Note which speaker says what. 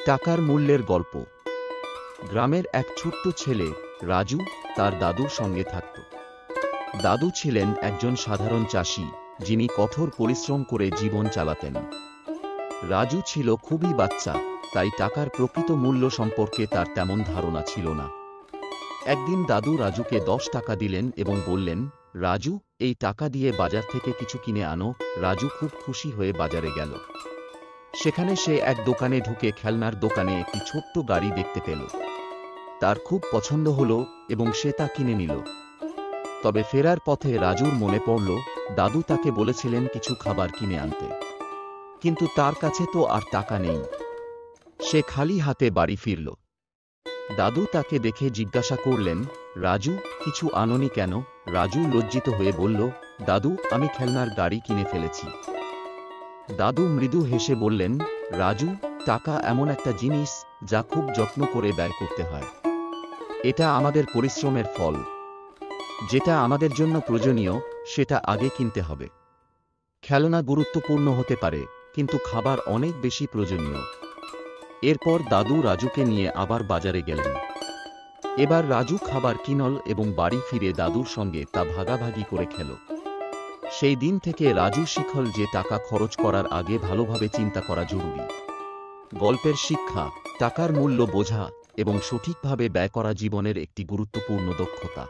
Speaker 1: টাকার মূল্যের গল্প। গ্রামের এক ছোট্ট ছেলে রাজু তার দাদুর সঙ্গে থাকত। দাদু ছিলেন একজন সাধারণ চাষি, যিনি কঠোর পরিশ্রম করে জীবন চালাতেন। রাজু ছিল খুবই বাচ্চা, তাই টাকার প্রকৃত মূল্য সম্পর্কে তার তেমন ধারণা ছিল না। একদিন দাদু রাজুকে 10 টাকা দিলেন এবং বললেন, রাজু, এই টাকা দিয়ে বাজার থেকে কিছু কিনে আনো। রাজু খুব খুশি হয়ে বাজারে গেল। সেখানে সে এক দোকানে ঢুকে খেলনার দোকানে একটি ছোট্ট গাড়ি দেখতে পেল। তার খুব পছন্দ হলো এবং সে তা কিনে নিল। তবে ফেরার পথে রাজুর মনে পড়ল, দাদু তাকে বলেছিলেন কিছু খাবার কিনে আনতে, কিন্তু তার কাছে তো আর টাকা নেই। সে খালি হাতে বাড়ি ফিরল। দাদু তাকে দেখে জিজ্ঞাসা করলেন, রাজু, কিছু আনোনি কেন? রাজু লজ্জিত হয়ে বলল, দাদু, আমি খেলনার গাড়ি কিনে ফেলেছি। দাদু মৃদু হেসে বললেন, রাজু, টাকা এমন একটা জিনিস যা খুব যত্ন করে ব্যয় করতে হয়। এটা আমাদের পরিশ্রমের ফল। যেটা আমাদের জন্য প্রয়োজনীয় সেটা আগে কিনতে হবে। খেলনা গুরুত্বপূর্ণ হতে পারে, কিন্তু খাবার অনেক বেশি প্রয়োজনীয়। এরপর দাদু রাজুকে নিয়ে আবার বাজারে গেলেন। এবার রাজু খাবার কিনল এবং বাড়ি ফিরে দাদুর সঙ্গে তা ভাগাভাগি করে খেল। সেই দিন থেকে রাজু শিখল যে টাকা খরচ করার আগে ভালোভাবে চিন্তা করা জরুরি। গল্পের শিক্ষা: টাকার মূল্য বোঝা এবং সঠিকভাবে ব্যয় করা জীবনের একটি গুরুত্বপূর্ণ দক্ষতা।